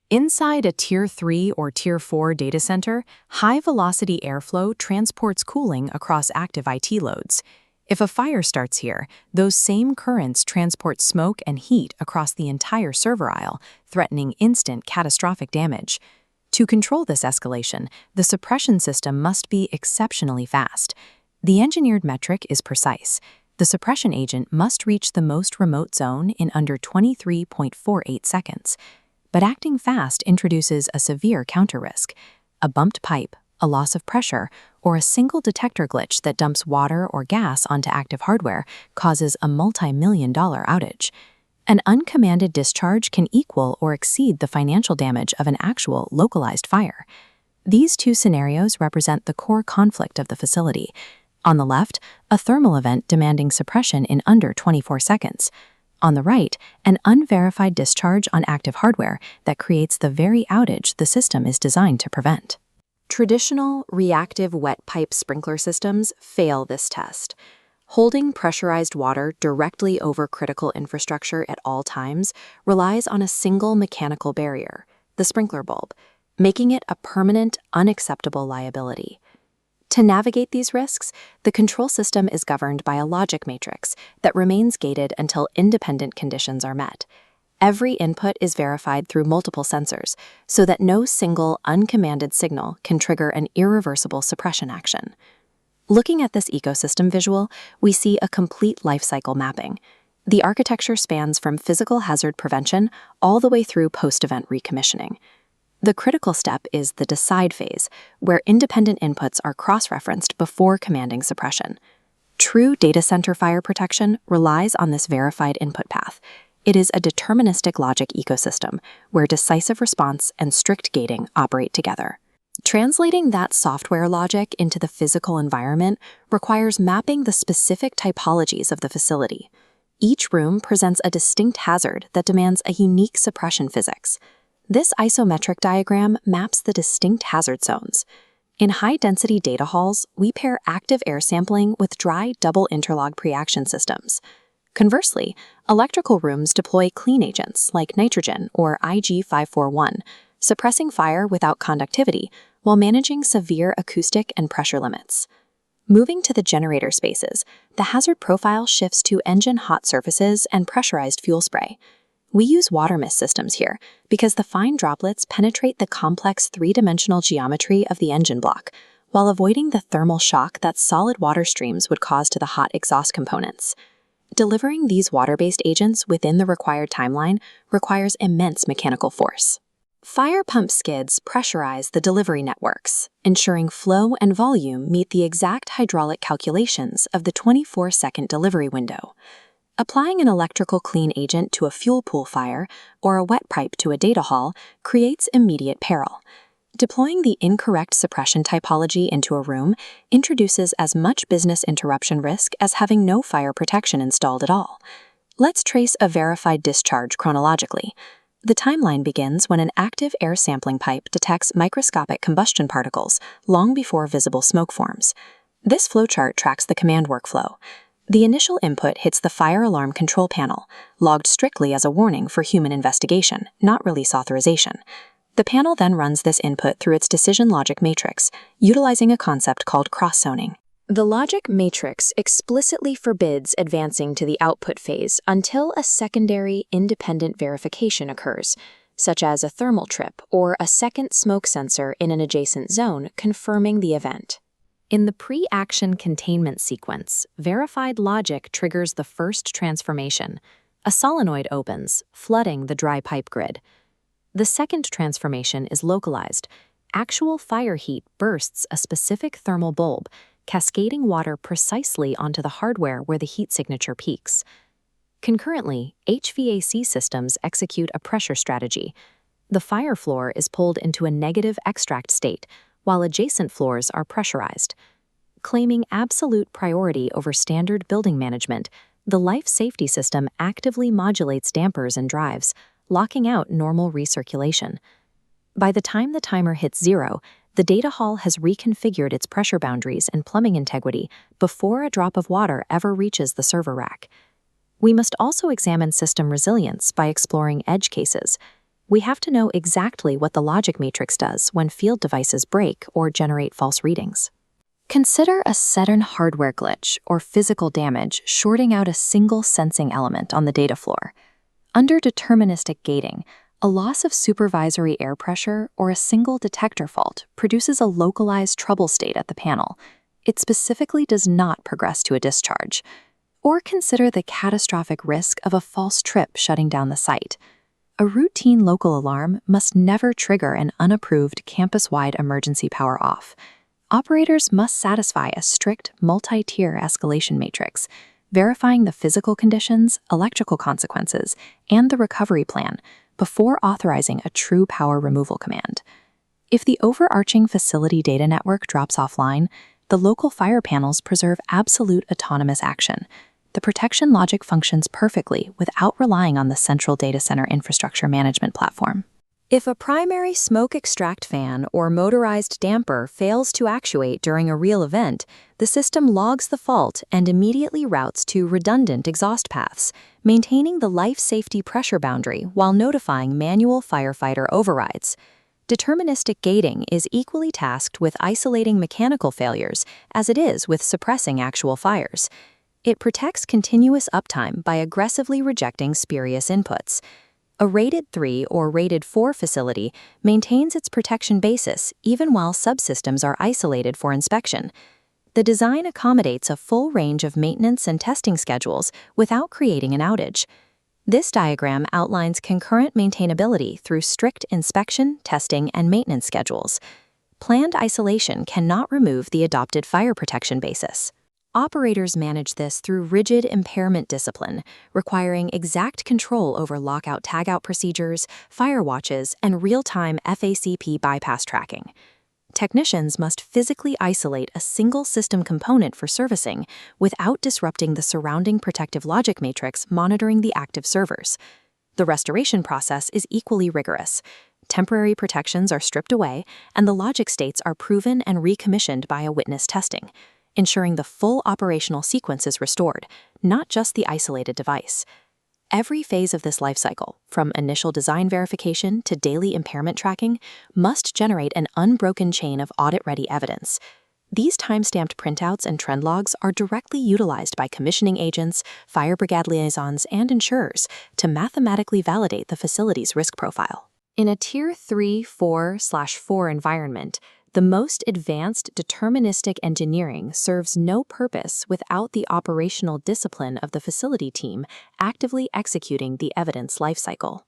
Inside a Tier 3 or Tier 4 data center, high-velocity airflow transports cooling across active IT loads. If a fire starts here, those same currents transport smoke and heat across the entire server aisle, threatening instant catastrophic damage. To control this escalation, the suppression system must be exceptionally fast. The engineered metric is precise. The suppression agent must reach the most remote zone in under 23.48 seconds. But acting fast introduces a severe counter-risk. A bumped pipe, a loss of pressure, or a single detector glitch that dumps water or gas onto active hardware causes a multi-million-dollar outage. An uncommanded discharge can equal or exceed the financial damage of an actual localized fire. These two scenarios represent the core conflict of the facility. On the left, a thermal event demanding suppression in under 24 seconds. On the right, an unverified discharge on active hardware that creates the very outage the system is designed to prevent. Traditional, reactive wet pipe sprinkler systems fail this test. Holding pressurized water directly over critical infrastructure at all times relies on a single mechanical barrier, the sprinkler bulb, making it a permanent, unacceptable liability. To navigate these risks, the control system is governed by a logic matrix that remains gated until independent conditions are met. Every input is verified through multiple sensors, so that no single uncommanded signal can trigger an irreversible suppression action. Looking at this ecosystem visual, we see a complete lifecycle mapping. The architecture spans from physical hazard prevention all the way through post-event recommissioning. The critical step is the decide phase, where independent inputs are cross-referenced before commanding suppression. True data center fire protection relies on this verified input path. It is a deterministic logic ecosystem, where decisive response and strict gating operate together. Translating that software logic into the physical environment requires mapping the specific typologies of the facility. Each room presents a distinct hazard that demands a unique suppression physics. This isometric diagram maps the distinct hazard zones. In high-density data halls, we pair active air sampling with dry double-interlock preaction systems. Conversely, electrical rooms deploy clean agents like nitrogen or IG541, suppressing fire without conductivity while managing severe acoustic and pressure limits. Moving to the generator spaces, the hazard profile shifts to engine hot surfaces and pressurized fuel spray. We use water mist systems here because the fine droplets penetrate the complex three-dimensional geometry of the engine block, while avoiding the thermal shock that solid water streams would cause to the hot exhaust components. Delivering these water-based agents within the required timeline requires immense mechanical force. Fire pump skids pressurize the delivery networks, ensuring flow and volume meet the exact hydraulic calculations of the 24-second delivery window. Applying an electrical clean agent to a fuel pool fire or a wet pipe to a data hall creates immediate peril. Deploying the incorrect suppression typology into a room introduces as much business interruption risk as having no fire protection installed at all. Let's trace a verified discharge chronologically. The timeline begins when an active air sampling pipe detects microscopic combustion particles long before visible smoke forms. This flowchart tracks the command workflow. The initial input hits the fire alarm control panel, logged strictly as a warning for human investigation, not release authorization. The panel then runs this input through its decision logic matrix, utilizing a concept called cross-zoning. The logic matrix explicitly forbids advancing to the output phase until a secondary independent verification occurs, such as a thermal trip or a second smoke sensor in an adjacent zone confirming the event. In the pre-action containment sequence, verified logic triggers the first transformation. A solenoid opens, flooding the dry pipe grid. The second transformation is localized. Actual fire heat bursts a specific thermal bulb, cascading water precisely onto the hardware where the heat signature peaks. Concurrently, HVAC systems execute a pressure strategy. The fire floor is pulled into a negative extract state, while adjacent floors are pressurized. Claiming absolute priority over standard building management, the life safety system actively modulates dampers and drives, locking out normal recirculation. By the time the timer hits 0, the data hall has reconfigured its pressure boundaries and plumbing integrity before a drop of water ever reaches the server rack. We must also examine system resilience by exploring edge cases. we have to know exactly what the logic matrix does when field devices break or generate false readings. Consider a sudden hardware glitch or physical damage shorting out a single sensing element on the data floor. Under deterministic gating, a loss of supervisory air pressure or a single detector fault produces a localized trouble state at the panel. It specifically does not progress to a discharge. Or consider the catastrophic risk of a false trip shutting down the site. A routine local alarm must never trigger an unapproved campus-wide emergency power off. Operators must satisfy a strict multi-tier escalation matrix, verifying the physical conditions, electrical consequences, and the recovery plan before authorizing a true power removal command. If the overarching facility data network drops offline, the local fire panels preserve absolute autonomous action. The protection logic functions perfectly without relying on the central data center infrastructure management platform. If a primary smoke extract fan or motorized damper fails to actuate during a real event, the system logs the fault and immediately routes to redundant exhaust paths, maintaining the life safety pressure boundary while notifying manual firefighter overrides. Deterministic gating is equally tasked with isolating mechanical failures as it is with suppressing actual fires. It protects continuous uptime by aggressively rejecting spurious inputs. A rated 3 or rated 4 facility maintains its protection basis even while subsystems are isolated for inspection. The design accommodates a full range of maintenance and testing schedules without creating an outage. This diagram outlines concurrent maintainability through strict inspection, testing, and maintenance schedules. Planned isolation cannot remove the adopted fire protection basis. Operators manage this through rigid impairment discipline, requiring exact control over lockout-tagout procedures, fire watches, and real-time FACP bypass tracking. Technicians must physically isolate a single system component for servicing without disrupting the surrounding protective logic matrix monitoring the active servers. The restoration process is equally rigorous. Temporary protections are stripped away, and the logic states are proven and recommissioned by a witness testing, ensuring the full operational sequence is restored, not just the isolated device. Every phase of this lifecycle, from initial design verification to daily impairment tracking, must generate an unbroken chain of audit-ready evidence. These time-stamped printouts and trend logs are directly utilized by commissioning agents, fire brigade liaisons, and insurers to mathematically validate the facility's risk profile. In a Tier 3/4/4 environment, the most advanced deterministic engineering serves no purpose without the operational discipline of the facility team actively executing the evidence lifecycle.